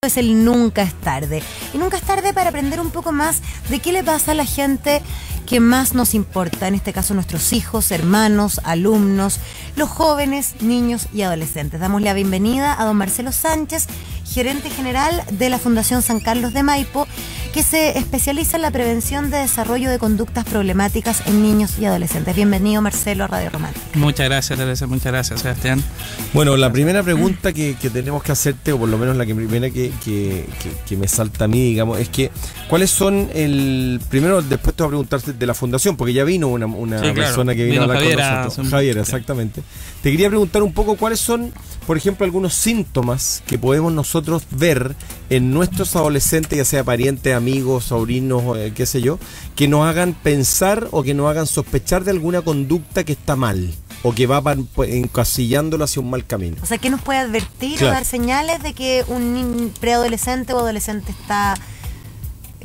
es el nunca es tarde. Y nunca es tarde para aprender un poco más de qué le pasa a la gente que más nos importa, en este caso nuestros hijos, hermanos, alumnos, los jóvenes, niños y adolescentes. Damos la bienvenida a don Marcelo Sánchez, gerente general de la Fundación San Carlos de Maipo, que se especializa en la prevención de desarrollo de conductas problemáticas en niños y adolescentes. Bienvenido, Marcelo, a Radio Romántica. Muchas gracias, Teresa. Muchas graras, Sebastián. Bueno, la primera pregunta que tenemos que hacerte, o por lo menos la primera que me salta a mí, digamos, es que ¿cuáles son primero, después te voy a preguntarte de la fundación, porque ya vino una sí, persona que vino a hablar con nosotros. Javier, exactamente. Te quería preguntar un poco cuáles son, por ejemplo, algunos síntomas que podemos nosotros ver en nuestros adolescentes, ya sea parientes, amigos, sobrinos, qué sé yo, que nos hagan pensar o que nos hagan sospechar de alguna conducta que está mal o que va encasillándolo hacia un mal camino. O sea, ¿qué nos puede advertir o dar señales de que un preadolescente o adolescente está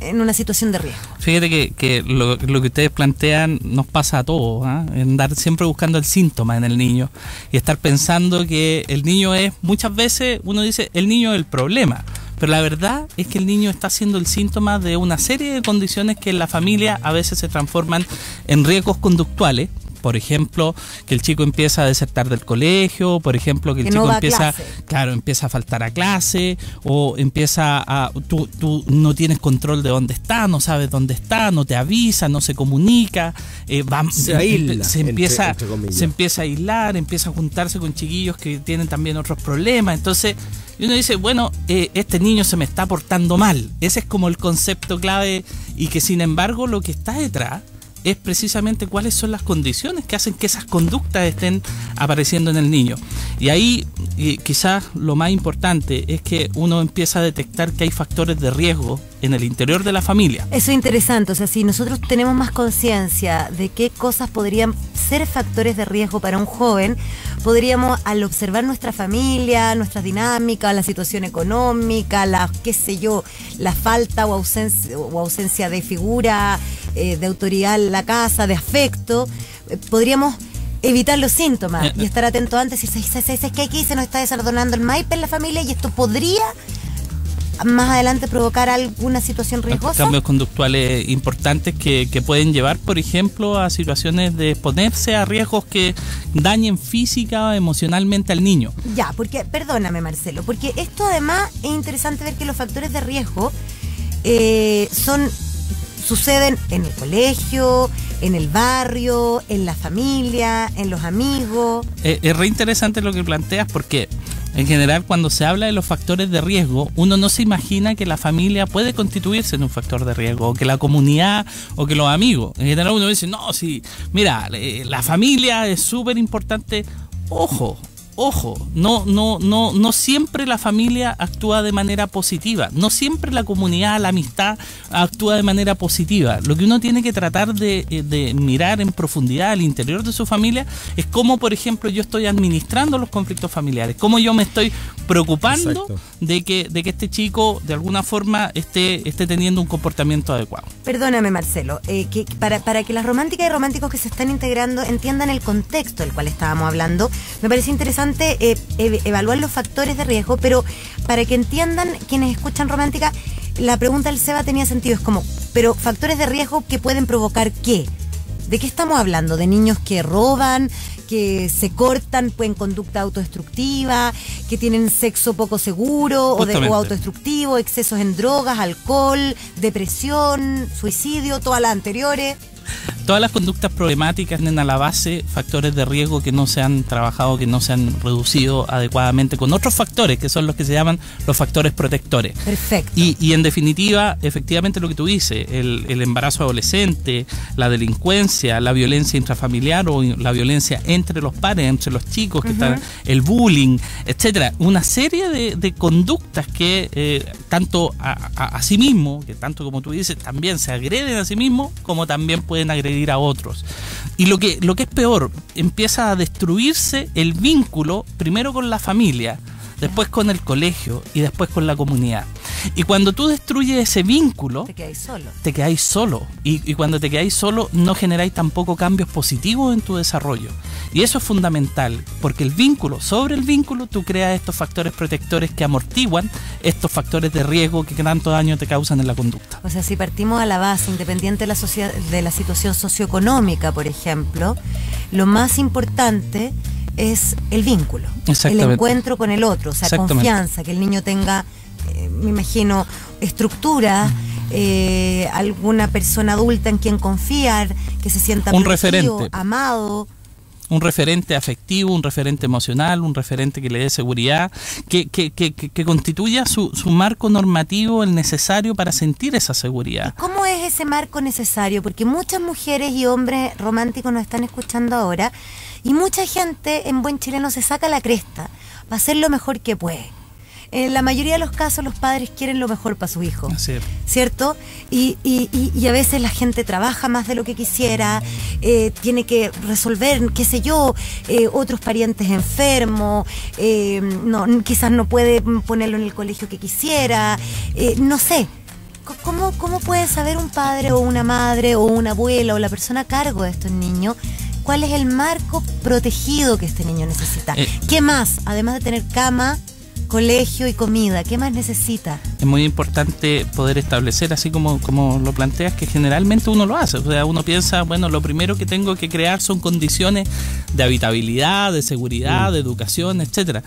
en una situación de riesgo? Fíjate que lo que ustedes plantean nos pasa a todos, ¿eh? Andar siempre buscando el síntoma en el niño y estar pensando que el niño es, muchas veces uno dice, el niño es el problema. Pero la verdad es que el niño está siendo el síntoma de una serie de condiciones que en la familia a veces se transforman en riesgos conductuales. Por ejemplo, que el chico empieza a desertar del colegio, por ejemplo, que el chico empieza a faltar a clase, o empieza a tú no tienes control de dónde está, no sabes dónde está, no te avisa, no se comunica, se empieza a aislar, empieza a juntarse con chiquillos que tienen también otros problemas. Entonces, uno dice, bueno, este niño se me está portando mal. Ese es como el concepto clave, y que sin embargo lo que está detrás es precisamente cuáles son las condiciones que hacen que esas conductas estén apareciendo en el niño. Y ahí quizás lo más importante es que uno empieza a detectar que hay factores de riesgo en el interior de la familia. Eso es interesante, o sea, si nosotros tenemos más conciencia de qué cosas podrían ser factores de riesgo para un joven, podríamos, al observar nuestra familia, nuestras dinámicas, la situación económica, la falta o ausencia de figura, de autoridad en la casa, de afecto, podríamos evitar los síntomas y estar atento antes y decir, es que aquí se nos está desordenando el maíz en la familia y esto podría más adelante provocar alguna situación riesgosa. Cambios conductuales importantes que pueden llevar, por ejemplo, a situaciones de exponerse a riesgos que dañen física o emocionalmente al niño. Ya, porque, perdóname, Marcelo, porque esto además es interesante ver que los factores de riesgo suceden en el colegio, en el barrio, en la familia, en los amigos. Es re interesante lo que planteas, porque en general cuando se habla de los factores de riesgo, uno no se imagina que la familia puede constituirse en un factor de riesgo, o que la comunidad, o que los amigos. En general uno dice, no, sí, mira, la familia es súper importante. Ojo, no siempre la familia actúa de manera positiva, no siempre la comunidad, la amistad actúa de manera positiva. Lo que uno tiene que tratar de mirar en profundidad al interior de su familia es cómo, por ejemplo, yo estoy administrando los conflictos familiares, cómo yo me estoy preocupando de que este chico de alguna forma esté teniendo un comportamiento adecuado. Perdóname, Marcelo, que para que las románticas y románticos que se están integrando entiendan el contexto del cual estábamos hablando, me parece interesante evaluar los factores de riesgo, pero para que entiendan quienes escuchan Romántica, la pregunta del Seba tenía sentido, es como, pero factores de riesgo que pueden provocar ¿qué? ¿De qué estamos hablando? ¿De niños que roban, que se cortan, pueden conducta autodestructiva, que tienen sexo poco seguro o autodestructivo, excesos en drogas, alcohol, depresión, suicidio, todas las anteriores? Todas las conductas problemáticas tienen a la base factores de riesgo que no se han trabajado, que no se han reducido adecuadamente con otros factores, que son los que se llaman los factores protectores. Perfecto. Y en definitiva, efectivamente lo que tú dices, el embarazo adolescente, la delincuencia, la violencia intrafamiliar o la violencia entre los pares, entre los chicos, que están, el bullying, etcétera. Una serie de conductas que tanto a sí mismo, que tanto como tú dices, también se agreden a sí mismo, como también pueden agredir a otros. Y lo que es peor, empieza a destruirse el vínculo primero con la familia, después con el colegio y después con la comunidad. Y cuando tú destruyes ese vínculo, te quedáis solo. Y cuando te quedáis solo, no generáis tampoco cambios positivos en tu desarrollo. Y eso es fundamental, porque sobre el vínculo, tú creas estos factores protectores que amortiguan estos factores de riesgo que tanto daño te causan en la conducta. O sea, si partimos a la base, independiente de la situación socioeconómica, por ejemplo, lo más importante es el vínculo, el encuentro con el otro, o sea, confianza, que el niño tenga, me imagino, estructura, alguna persona adulta en quien confiar, que se sienta un referente, amado. Un referente afectivo, un referente emocional, un referente que le dé seguridad, que constituya su marco normativo, el necesario para sentir esa seguridad. ¿Y cómo es ese marco necesario? Porque muchas mujeres y hombres románticos nos están escuchando ahora, y mucha gente en buen chileno se saca la cresta para hacer lo mejor que puede. En la mayoría de los casos los padres quieren lo mejor para su hijo, ¿cierto? Y a veces la gente trabaja más de lo que quisiera, tiene que resolver, qué sé yo, otros parientes enfermos, quizás no puede ponerlo en el colegio que quisiera, no sé. ¿Cómo puede saber un padre o una madre o una abuela o la persona a cargo de estos niños cuál es el marco protegido que este niño necesita? ¿Qué más? Además de tener cama, colegio y comida, ¿qué más necesita? Es muy importante poder establecer, así como lo planteas, que generalmente uno lo hace. O sea, uno piensa, bueno, lo primero que tengo que crear son condiciones de habitabilidad, de seguridad, de educación, etcétera.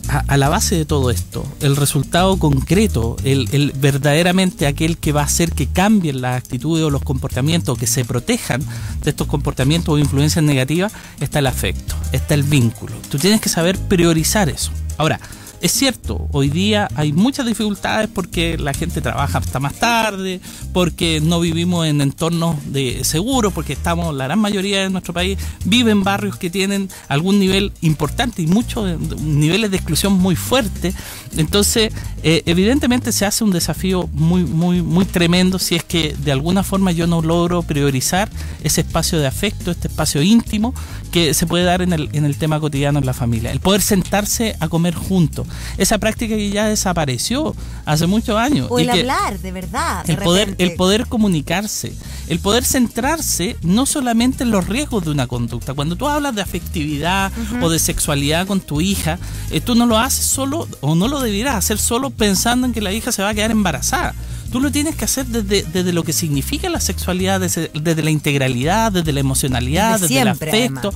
A la base de todo esto, el resultado concreto, el verdaderamente aquel que va a hacer que cambien las actitudes o los comportamientos, que se protejan de estos comportamientos o influencias negativas, está el afecto, está el vínculo. Tú tienes que saber priorizar eso. Ahora, es cierto, hoy día hay muchas dificultades porque la gente trabaja hasta más tarde, porque no vivimos en entornos seguros, porque la gran mayoría de nuestro país vive en barrios que tienen algún nivel importante y muchos niveles de exclusión muy fuertes. Entonces, evidentemente se hace un desafío muy tremendo si es que de alguna forma yo no logro priorizar ese espacio de afecto, este espacio íntimo que se puede dar en el tema cotidiano en la familia. El poder sentarse a comer juntos. Esa práctica que ya desapareció hace muchos años. O el hablar, de verdad. El poder comunicarse, el poder centrarse no solamente en los riesgos de una conducta. Cuando tú hablas de afectividad o de sexualidad con tu hija, tú no lo haces solo, o no lo deberás hacer solo pensando en que la hija se va a quedar embarazada. Tú lo tienes que hacer desde lo que significa la sexualidad, desde la integralidad, desde la emocionalidad, desde el afecto.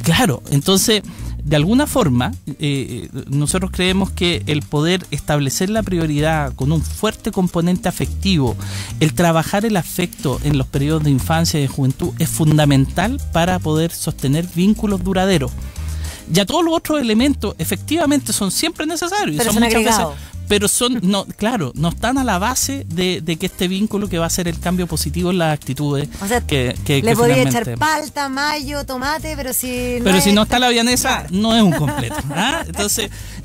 Claro, entonces, de alguna forma, nosotros creemos que el poder establecer la prioridad con un fuerte componente afectivo, el trabajar el afecto en los periodos de infancia y de juventud es fundamental para poder sostener vínculos duraderos. Ya todos los otros elementos efectivamente son siempre necesarios. Pero son agregados. Pero no están a la base de que este vínculo que va a hacer el cambio positivo en las actitudes. O sea, le podría echar palta, mayo, tomate, pero si no está la vienesa, no es un completo. ¿Ah?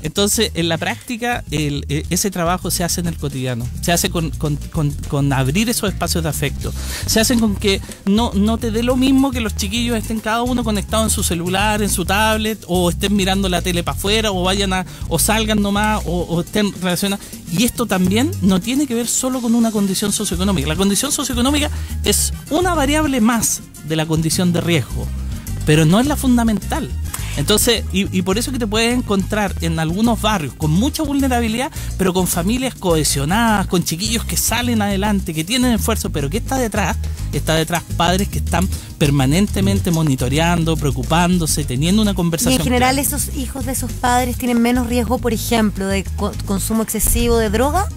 Entonces, en la práctica, ese trabajo se hace en el cotidiano. Se hace con abrir esos espacios de afecto. Se hace con que no te dé lo mismo que los chiquillos estén cada uno conectado en su celular, en su tablet, o estén mirando la tele para afuera, o salgan nomás, o estén relacionados. Y esto también no tiene que ver solo con una condición socioeconómica. La condición socioeconómica es una variable más de la condición de riesgo, pero no es la fundamental. Entonces, y por eso que te puedes encontrar en algunos barrios con mucha vulnerabilidad, pero con familias cohesionadas, con chiquillos que salen adelante, que tienen esfuerzo, pero ¿qué está detrás? Está detrás padres que están permanentemente monitoreando, preocupándose, teniendo una conversación. Y en general, ¿esos hijos de esos padres tienen menos riesgo, por ejemplo, de consumo excesivo de droga?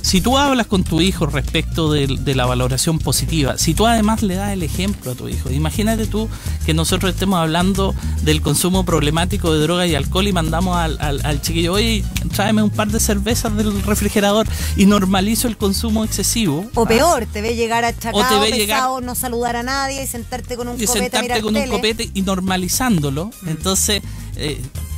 Si tú hablas con tu hijo respecto de la valoración positiva, si tú además le das el ejemplo a tu hijo, imagínate tú que nosotros estemos hablando del consumo problemático de droga y alcohol y mandamos al chiquillo, oye, tráeme un par de cervezas del refrigerador, y normalizo el consumo excesivo. O peor, te ve llegar achacado, pesado, no saludar a nadie y sentarte con un copete y normalizándolo. Entonces,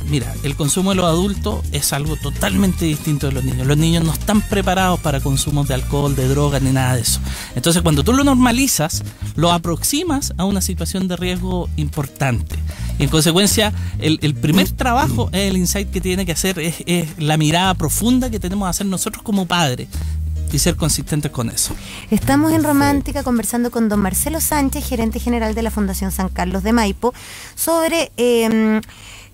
mira, el consumo de los adultos es algo totalmente distinto de los niños. Los niños no están preparados para consumos de alcohol, de droga, ni nada de eso. Entonces, cuando tú lo normalizas, lo aproximas a una situación de riesgo importante. Y en consecuencia, el primer trabajo, el insight que tiene que hacer es la mirada profunda que tenemos que hacer nosotros como padres y ser consistentes con eso. Estamos en Romántica conversando con don Marcelo Sánchez, gerente general de la Fundación San Carlos de Maipo, sobre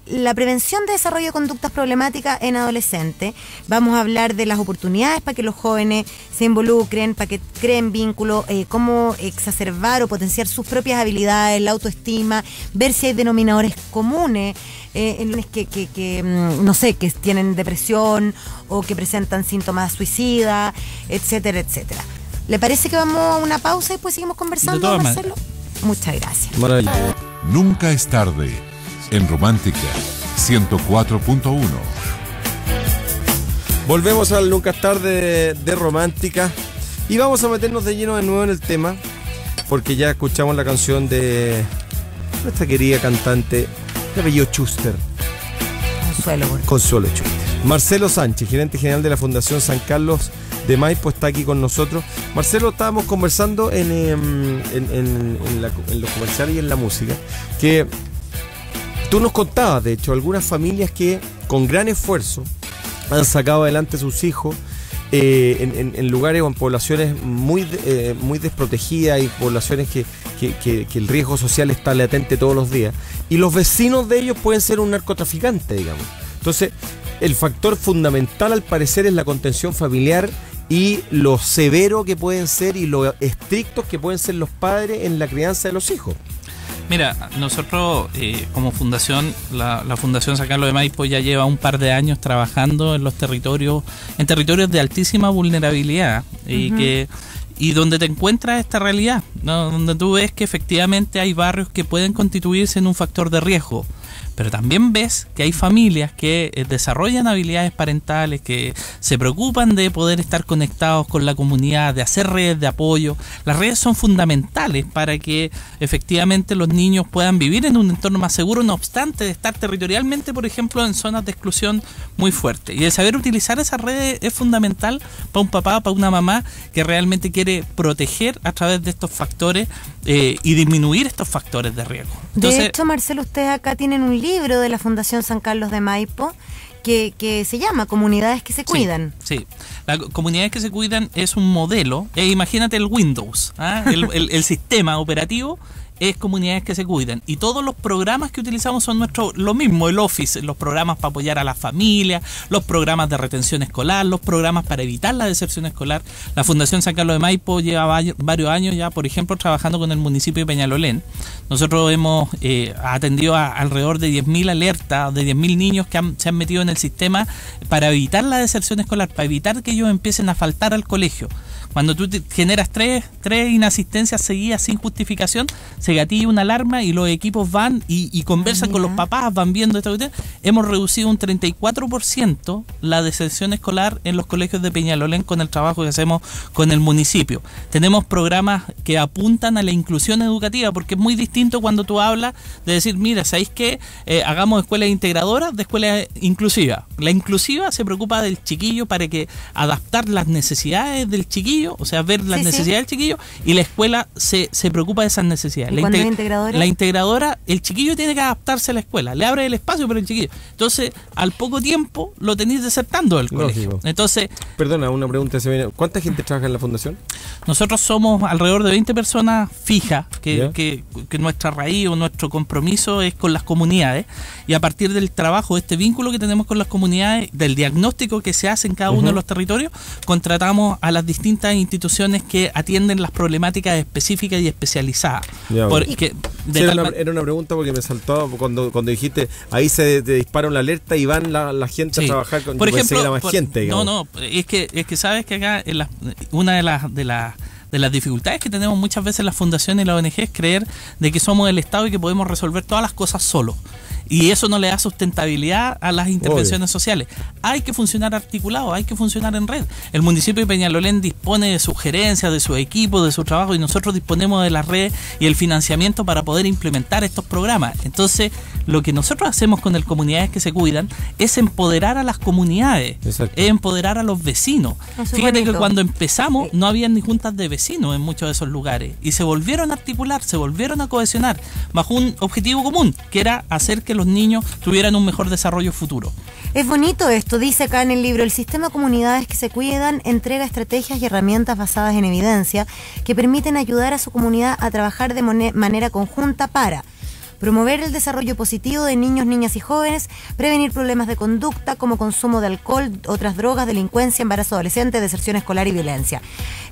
la prevención de desarrollo de conductas problemáticas en adolescentes. Vamos a hablar de las oportunidades para que los jóvenes se involucren, para que creen vínculos, cómo exacerbar o potenciar sus propias habilidades, la autoestima, ver si hay denominadores comunes en los que no sé, que tienen depresión o que presentan síntomas suicidas, etcétera, etcétera. ¿Le parece que vamos a una pausa y después seguimos conversando, Marcelo? Muchas gracias. Maravilloso. Nunca es tarde. En Romántica 104.1. Volvemos al Nunca es tarde de Romántica y vamos a meternos de lleno de nuevo en el tema, porque ya escuchamos la canción de nuestra querida cantante de apellido Schuster. Consuelo Schuster. Marcelo Sánchez, gerente general de la Fundación San Carlos de Maipo, está aquí con nosotros. Marcelo, estábamos conversando en los comerciales y en la música, que tú nos contabas, de hecho, algunas familias que con gran esfuerzo han sacado adelante a sus hijos en lugares o en poblaciones muy desprotegidas y poblaciones que el riesgo social está latente todos los días. Y los vecinos de ellos pueden ser un narcotraficante, digamos. Entonces, el factor fundamental al parecer es la contención familiar y lo severo que pueden ser y lo estrictos que pueden ser los padres en la crianza de los hijos. Mira, nosotros como fundación, la Fundación San Carlos de Maipo ya lleva un par de años trabajando en territorios de altísima vulnerabilidad y donde te encuentras esta realidad, ¿no? Donde tú ves que efectivamente hay barrios que pueden constituirse en un factor de riesgo. Pero también ves que hay familias que desarrollan habilidades parentales, que se preocupan de poder estar conectados con la comunidad, de hacer redes de apoyo. Las redes son fundamentales para que efectivamente los niños puedan vivir en un entorno más seguro, no obstante de estar territorialmente, por ejemplo, en zonas de exclusión muy fuertes. Y el saber utilizar esas redes es fundamental para un papá, para una mamá que realmente quiere proteger a través de estos factores y disminuir estos factores de riesgo. Entonces, de hecho, Marcelo, ustedes acá tienen un libro de la Fundación San Carlos de Maipo que se llama Comunidades que se Cuidan. Sí, las comunidades que se cuidan es un modelo, imagínate el Windows, el sistema operativo es comunidades que se cuidan, y todos los programas que utilizamos son lo mismo, el Office, los programas para apoyar a las familias, los programas de retención escolar, los programas para evitar la deserción escolar. La Fundación San Carlos de Maipo lleva varios años ya, por ejemplo, trabajando con el municipio de Peñalolén. Nosotros hemos atendido a alrededor de 10.000 alertas, de 10.000 niños que se han metido en el sistema para evitar la deserción escolar, para evitar que ellos empiecen a faltar al colegio. Cuando tú generas tres inasistencias seguidas sin justificación, se gatilla una alarma y los equipos van y conversan con los papás, van viendo esta cuestión. Hemos reducido un 34% la deserción escolar en los colegios de Peñalolén con el trabajo que hacemos con el municipio. Tenemos programas que apuntan a la inclusión educativa, porque es muy distinto cuando tú hablas de decir, mira, ¿sabéis qué? Hagamos escuelas integradoras de escuelas inclusivas. La inclusiva se preocupa del chiquillo para que adaptar las necesidades del chiquillo, o sea, ver las necesidades del chiquillo, y la escuela se preocupa de esas necesidades. La integradora, el chiquillo tiene que adaptarse a la escuela, le abre el espacio para el chiquillo. Entonces, al poco tiempo lo tenéis desertando del colegio. Entonces, perdona, una pregunta se viene. ¿Cuánta gente trabaja en la fundación? Nosotros somos alrededor de 20 personas fijas, que nuestra raíz o nuestro compromiso es con las comunidades, y a partir del trabajo, este vínculo que tenemos con las comunidades, del diagnóstico que se hace en cada uno de los territorios, contratamos a las distintas instituciones que atienden las problemáticas específicas y especializadas. Era una pregunta porque me saltó cuando dijiste ahí se dispara una alerta y van la gente a trabajar con, por ejemplo, más gente, digamos. Es que sabes que acá una de las dificultades que tenemos muchas veces las fundaciones y la ONG es creer de que somos el Estado y que podemos resolver todas las cosas solos. Y eso no le da sustentabilidad a las intervenciones sociales. Hay que funcionar articulado, hay que funcionar en red. El municipio de Peñalolén dispone de sugerencias, de su equipo, de su trabajo, y nosotros disponemos de las redes y el financiamiento para poder implementar estos programas. Entonces, lo que nosotros hacemos con el Comunidades que se Cuidan es empoderar a las comunidades, es empoderar a los vecinos. Fíjate que cuando empezamos no había ni juntas de vecinos en muchos de esos lugares, y se volvieron a articular, se volvieron a cohesionar bajo un objetivo común, que era hacer que los niños tuvieran un mejor desarrollo futuro. Es bonito esto, dice acá en el libro, el sistema Comunidades que se Cuidan entrega estrategias y herramientas basadas en evidencia que permiten ayudar a su comunidad a trabajar de manera conjunta para promover el desarrollo positivo de niños, niñas y jóvenes, prevenir problemas de conducta como consumo de alcohol, otras drogas, delincuencia, embarazo adolescente, deserción escolar y violencia.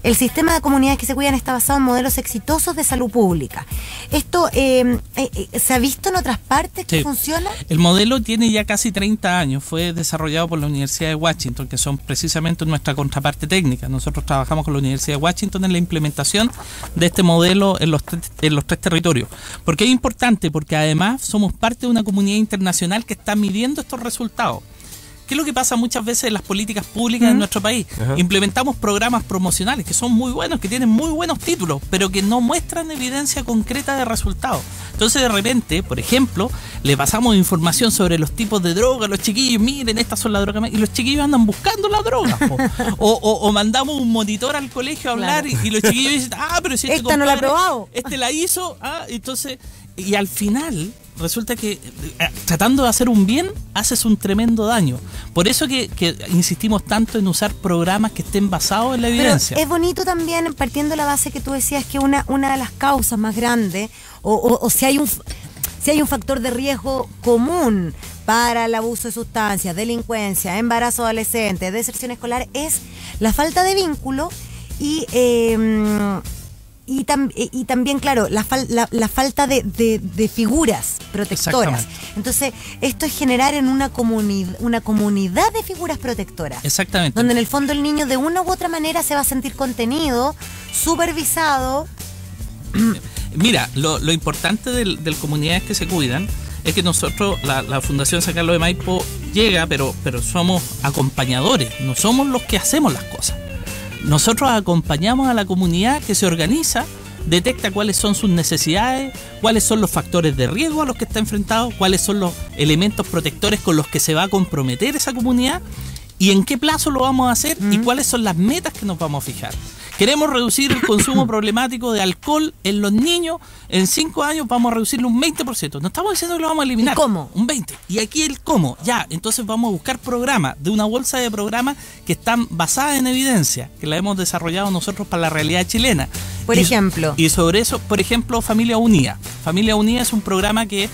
El sistema de comunidades que se cuidan está basado en modelos exitosos de salud pública. ¿Esto se ha visto en otras partes que funciona? El modelo tiene ya casi 30 años. Fue desarrollado por la Universidad de Washington, que son precisamente nuestra contraparte técnica. Nosotros trabajamos con la Universidad de Washington en la implementación de este modelo en los tres territorios. ¿Por qué es importante? Porque además somos parte de una comunidad internacional que está midiendo estos resultados. ¿Qué es lo que pasa muchas veces en las políticas públicas en nuestro país? Implementamos programas promocionales que son muy buenos, que tienen muy buenos títulos, pero que no muestran evidencia concreta de resultados. Entonces, de repente, por ejemplo, le pasamos información sobre los tipos de drogas a los chiquillos, miren, estas son las drogas, y los chiquillos andan buscando las drogas. O mandamos un monitor al colegio a hablar, y los chiquillos dicen, pero si esta no la ha probado. Este la hizo, entonces, y al final resulta que tratando de hacer un bien, haces un tremendo daño. Por eso que insistimos tanto en usar programas que estén basados en la evidencia. Pero es bonito también, partiendo de la base que tú decías, que una de las causas más grandes, o si hay un factor de riesgo común para el abuso de sustancias, delincuencia, embarazo adolescente, deserción escolar, es la falta de vínculo y también, claro, la falta de figuras protectoras. Entonces, esto es generar en una comunidad de figuras protectoras. Exactamente. Donde en el fondo el niño de una u otra manera se va a sentir contenido, supervisado. Mira, lo importante del Comunidades que se Cuidan es que nosotros, la Fundación San Carlos de Maipo llega, pero somos acompañadores, no somos los que hacemos las cosas. Nosotros acompañamos a la comunidad que se organiza, detecta cuáles son sus necesidades, cuáles son los factores de riesgo a los que está enfrentado, cuáles son los elementos protectores con los que se va a comprometer esa comunidad y en qué plazo lo vamos a hacer y cuáles son las metas que nos vamos a fijar. Queremos reducir el consumo problemático de alcohol en los niños. En 5 años vamos a reducirlo un 20%. No estamos diciendo que lo vamos a eliminar. ¿Y cómo? Un 20%. Y aquí el cómo. Ya, entonces vamos a buscar programas, de una bolsa de programas que están basadas en evidencia, que la hemos desarrollado nosotros para la realidad chilena. Por ejemplo. Y sobre eso, por ejemplo, Familia Unida. Familia Unida es un programa que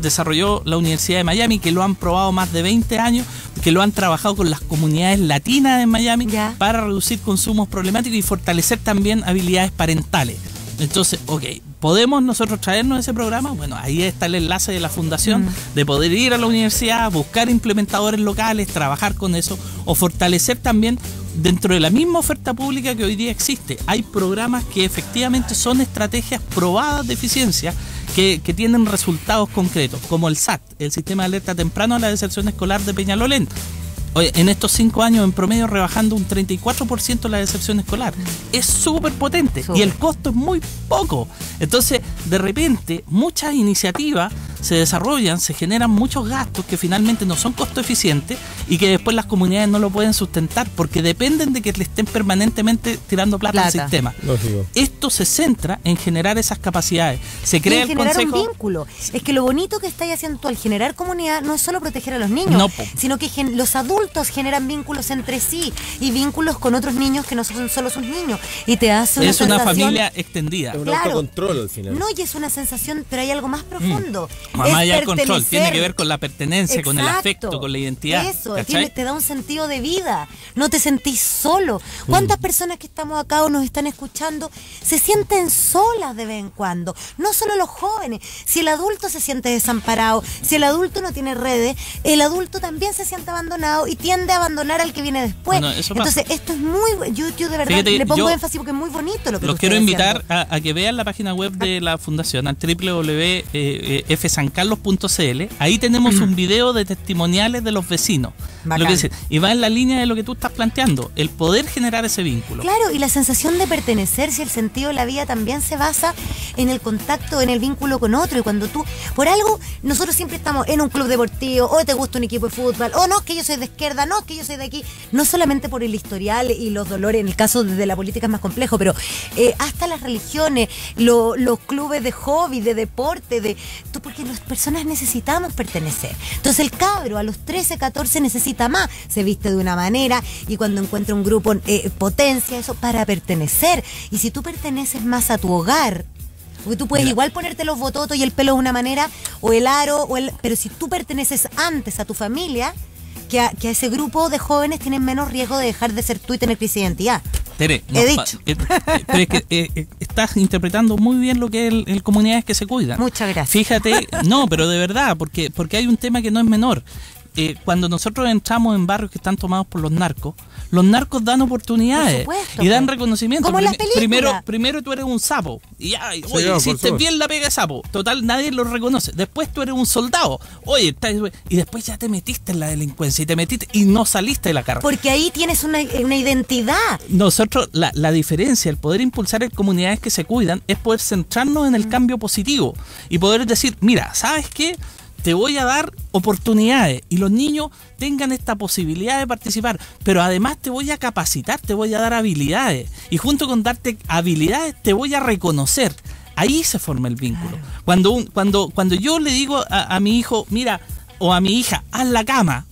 desarrolló la Universidad de Miami, que lo han probado más de 20 años, que lo han trabajado con las comunidades latinas en Miami para reducir consumos problemáticos y fortalecer también habilidades parentales. Entonces, ¿podemos nosotros traernos ese programa? Bueno, ahí está el enlace de la fundación, de poder ir a la universidad, buscar implementadores locales, trabajar con eso, o fortalecer también dentro de la misma oferta pública que hoy día existe. Hay programas que efectivamente son estrategias probadas de eficiencia, que tienen resultados concretos, como el SAT, el Sistema de Alerta Temprano a la Deserción Escolar de Peñalolén. En estos 5 años en promedio rebajando un 34% la deserción escolar. Es súper potente y el costo es muy poco. Entonces, de repente, muchas iniciativas se desarrollan, se generan muchos gastos que finalmente no son costo eficientes y que después las comunidades no lo pueden sustentar porque dependen de que le estén permanentemente tirando plata al sistema. Lógico. Esto se centra en generar esas capacidades. Se crea el generar consejo. Un vínculo. Es que lo bonito que estáis haciendo tú al generar comunidad no es solo proteger a los niños, sino que los adultos generan vínculos entre sí y vínculos con otros niños que no son solo sus niños. Y te hace una sensación, una familia extendida. Es un autocontrol al final. No, y es una sensación, pero hay algo más profundo. Más allá del control, tiene que ver con la pertenencia, con el afecto, con la identidad. Eso, te da un sentido de vida. No te sentís solo. ¿Cuántas personas que estamos acá o nos están escuchando se sienten solas de vez en cuando? No solo los jóvenes. Si el adulto se siente desamparado, si el adulto no tiene redes, el adulto también se siente abandonado y tiende a abandonar al que viene después. Entonces, esto es muy... Yo de verdad le pongo énfasis porque es muy bonito lo que los quiero invitar a que vean la página web de la Fundación, al www.fsancarlos.cl. Ahí tenemos un video de testimoniales de los vecinos. Y va en la línea de lo que tú estás planteando, el poder generar ese vínculo. Claro, y la sensación de pertenecer, si el sentido de la vida también se basa en el contacto, en el vínculo con otro. Y cuando tú, por algo, nosotros siempre estamos en un club deportivo, o te gusta un equipo de fútbol, o no, que yo soy de izquierda, no, que yo soy de aquí. No solamente por el historial y los dolores, en el caso de la política es más complejo, pero hasta las religiones, los clubes de hobby, de deporte, porque las personas necesitamos pertenecer. Entonces el cabro a los 13, 14 necesita más, se viste de una manera y cuando encuentra un grupo potencia eso para pertenecer. Y si tú perteneces más a tu hogar Porque tú puedes igual ponerte los bototos y el pelo de una manera, o el aro, pero si tú perteneces antes a tu familia, que a ese grupo de jóvenes tienen menos riesgo de dejar de ser tú y tener crisis de identidad. Tere, He dicho. Pero es que estás interpretando muy bien lo que es el comunidades que se cuidan. Muchas gracias. Fíjate, no, pero de verdad, porque hay un tema que no es menor. Cuando nosotros entramos en barrios que están tomados por los narcos dan oportunidades. Por supuesto, y dan pues. reconocimiento. Como en las películas. Primero tú eres un sapo. Y ya, Sí, oye, por hiciste supuesto. bien la pega de sapo. Total, nadie lo reconoce. Después tú eres un soldado. Oye, y después ya te metiste en la delincuencia y te metiste y no saliste de la carrera. Porque ahí tienes una identidad. Nosotros, la diferencia, el poder impulsar en comunidades que se cuidan, es poder centrarnos en el cambio positivo y poder decir, mira, ¿sabes qué? Te voy a dar oportunidades y los niños tengan esta posibilidad de participar, pero además te voy a capacitar, te voy a dar habilidades y junto con darte habilidades te voy a reconocer. Ahí se forma el vínculo. Cuando yo le digo a mi hijo, mira, o a mi hija, haz la cama,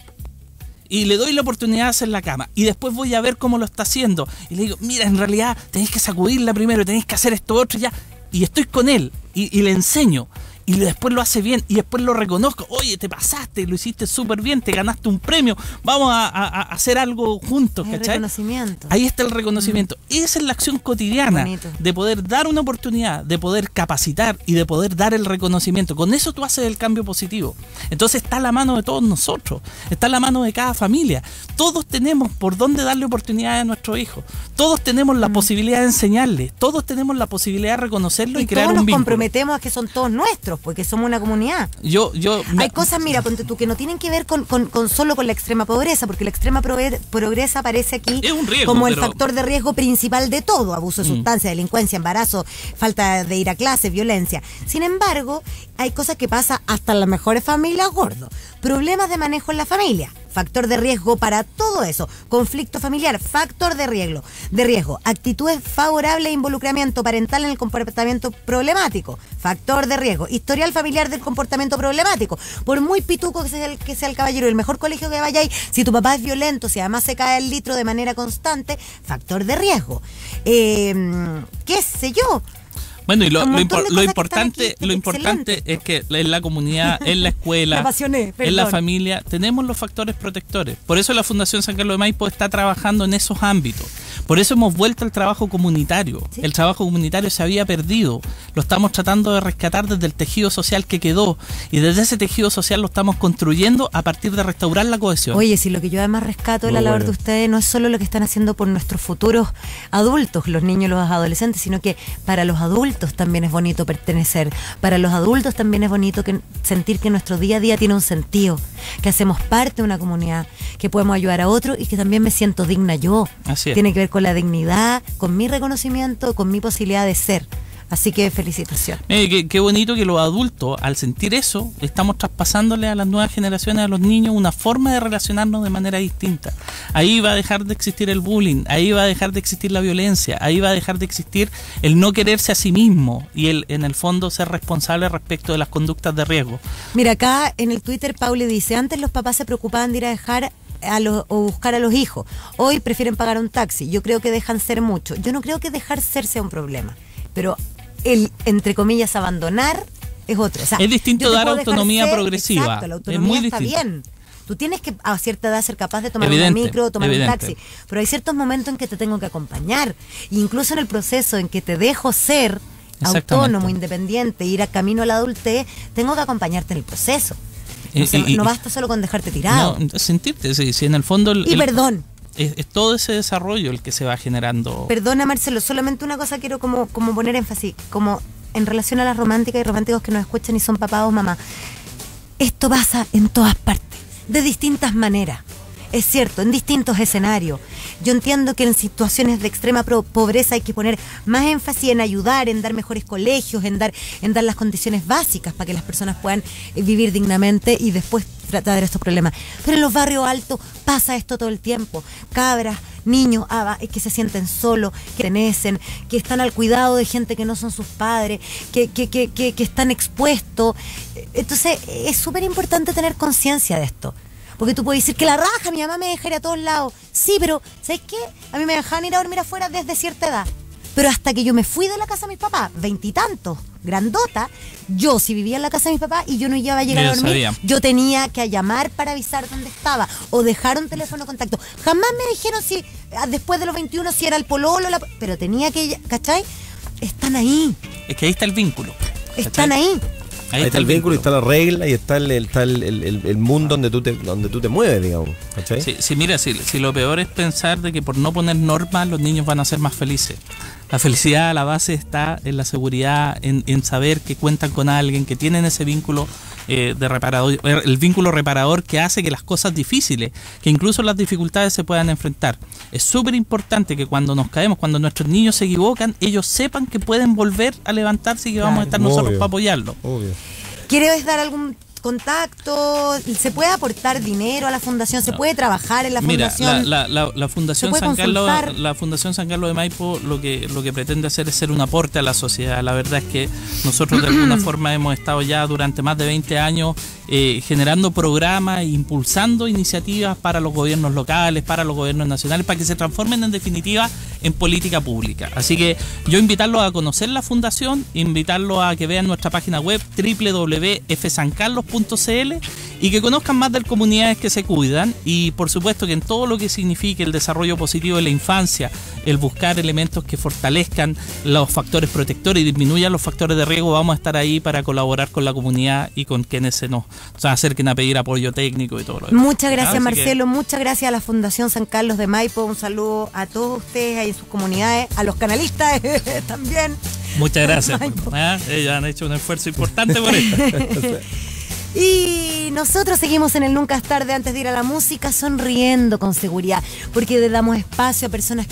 y le doy la oportunidad de hacer la cama y después voy a ver cómo lo está haciendo y le digo, mira, en realidad tenéis que sacudirla primero, tenéis que hacer esto otro ya, y estoy con él y le enseño y después lo hace bien y después lo reconozco, oye, te pasaste, lo hiciste súper bien, te ganaste un premio, vamos a hacer algo juntos, El ¿cachai? reconocimiento. Ahí está el reconocimiento. Esa es la acción cotidiana Bonito. de poder dar una oportunidad, de poder capacitar y de poder dar el reconocimiento. Con eso tú haces el cambio positivo. Entonces está a la mano de todos nosotros, está a la mano de cada familia. Todos tenemos por dónde darle oportunidades a nuestros hijos. Todos tenemos la posibilidad de enseñarles. Todos tenemos la posibilidad de reconocerlo y crear todos un nos vínculo. comprometemos a que son todos nuestros, porque somos una comunidad. Hay cosas, mira, ponte tú, que no tienen que ver con solo con la extrema pobreza, porque la extrema pobreza aparece aquí Es un riesgo, como el pero- factor de riesgo principal de todo: abuso de sustancia, delincuencia, embarazo, falta de ir a clase, violencia. Sin embargo, hay cosas que pasan hasta en las mejores familias, gordo. Problemas de manejo en la familia, factor de riesgo para todo eso. Conflicto familiar, factor de riesgo. Actitudes favorables e involucramiento parental en el comportamiento problemático, factor de riesgo. Historial familiar del comportamiento problemático. Por muy pituco que sea el caballero, el mejor colegio que vayáis, si tu papá es violento, si además se cae el litro de manera constante, factor de riesgo. ¿Qué sé yo? Bueno, y Un montón de lo cosas que están aquí, importante excelente. es que en la comunidad, en la Me escuela, apasioné, en la perdón. familia, tenemos los factores protectores. Por eso la Fundación San Carlos de Maipo está trabajando en esos ámbitos. Por eso hemos vuelto al trabajo comunitario. Sí. El trabajo comunitario se había perdido. Lo estamos tratando de rescatar desde el tejido social que quedó. Y desde ese tejido social lo estamos construyendo a partir de restaurar la cohesión. Oye, si lo que yo además rescato de la Muy labor bueno. de ustedes no es solo lo que están haciendo por nuestros futuros adultos, los niños y los adolescentes, sino que para los adultos también es bonito pertenecer. Para los adultos también es bonito sentir que nuestro día a día tiene un sentido, que hacemos parte de una comunidad, que podemos ayudar a otros y que también me siento digna yo. Así es. Tiene que ver con la dignidad, con mi reconocimiento, con mi posibilidad de ser. Así que felicitaciones. Qué bonito que los adultos, al sentir eso, estamos traspasándole a las nuevas generaciones, a los niños, una forma de relacionarnos de manera distinta. Ahí va a dejar de existir el bullying, ahí va a dejar de existir la violencia, ahí va a dejar de existir el no quererse a sí mismo y en el fondo ser responsable respecto de las conductas de riesgo. Mira, acá en el Twitter Pauli dice, antes los papás se preocupaban de ir a dejar o buscar a los hijos. Hoy prefieren pagar un taxi. Yo creo que dejan ser mucho. Yo no creo que dejar ser sea un problema, pero el, entre comillas, abandonar es otro. O sea, Es distinto yo te dar puedo dejar autonomía ser, progresiva. Exacto, la Es autonomía muy está distinto. bien. Tú tienes que a cierta edad ser capaz de tomar Evidente, una micro, tomar evidente. un taxi, pero hay ciertos momentos en que te tengo que acompañar. Incluso en el proceso en que te dejo ser Exactamente. autónomo, independiente, ir a camino a la adultez, tengo que acompañarte en el proceso. No basta solo con dejarte tirado. No, sentirte, si en el fondo... Y perdón, es todo ese desarrollo el que se va generando. perdona Marcelo, solamente una cosa quiero como poner énfasis, como en relación a las románticas y románticos que nos escuchan y son papás o mamás. Esto pasa en todas partes, de distintas maneras. Es cierto, en distintos escenarios. Yo entiendo que en situaciones de extrema pobreza hay que poner más énfasis en ayudar, en dar mejores colegios, en dar las condiciones básicas para que las personas puedan vivir dignamente y después tratar de estos problemas. Pero en los barrios altos pasa esto todo el tiempo. Cabras, niños que se sienten solos, que pertenecen, que están al cuidado de gente que no son sus padres, que están expuestos. Entonces es súper importante tener conciencia de esto. Porque tú puedes decir que la raja, mi mamá me dejaría a todos lados. Sí, pero ¿sabes qué? A mí me dejaban ir a dormir afuera desde cierta edad. Pero hasta que yo me fui de la casa de mis papás, 20 y tantos, grandota, yo si vivía en la casa de mis papás y yo no iba a llegar a dormir, yo tenía que llamar para avisar dónde estaba o dejar un teléfono de contacto. Jamás me dijeron si después de los 21 si era el pololo, pero tenía que, ¿cachai? Están ahí. Es que ahí está el vínculo. ¿Cachai? Están ahí. Ahí está el vínculo, y está la regla, y está el mundo donde tú te mueves, digamos. ¿Cachai? Sí, mira, si lo peor es pensar de que por no poner normas los niños van a ser más felices. La felicidad a la base está en la seguridad, en saber que cuentan con alguien, que tienen ese vínculo de reparador, el vínculo reparador que hace que las cosas difíciles, que incluso las dificultades se puedan enfrentar. Es súper importante que cuando nos caemos, cuando nuestros niños se equivocan, ellos sepan que pueden volver a levantarse y que vamos a estar nosotros para apoyarlos. ¿Quieres dar algún contacto? ¿Se puede aportar dinero a la fundación? ¿Se puede trabajar en la fundación? Mira, la Fundación San Carlos, la Fundación San Carlos de Maipo lo que pretende hacer es ser un aporte a la sociedad. La verdad es que nosotros de alguna forma hemos estado ya durante más de 20 años generando programas e impulsando iniciativas para los gobiernos locales, para los gobiernos nacionales, para que se transformen en definitiva en política pública. Así que yo invitarlos a conocer la fundación, invitarlos a que vean nuestra página web www.fsancarlos.cl y que conozcan más de las comunidades que se cuidan, y por supuesto que en todo lo que signifique el desarrollo positivo de la infancia, el buscar elementos que fortalezcan los factores protectores y disminuyan los factores de riesgo, vamos a estar ahí para colaborar con la comunidad y con quienes se nos acerquen a pedir apoyo técnico y todo lo demás. Muchas gracias, Marcelo, muchas gracias a la Fundación San Carlos de Maipo, un saludo a todos ustedes ahí en sus comunidades, a los canalistas también. Muchas gracias. Ellos han hecho un esfuerzo importante por esto. Y nosotros seguimos en el Nunca es tarde antes de ir a la música, sonriendo con seguridad, porque le damos espacio a personas que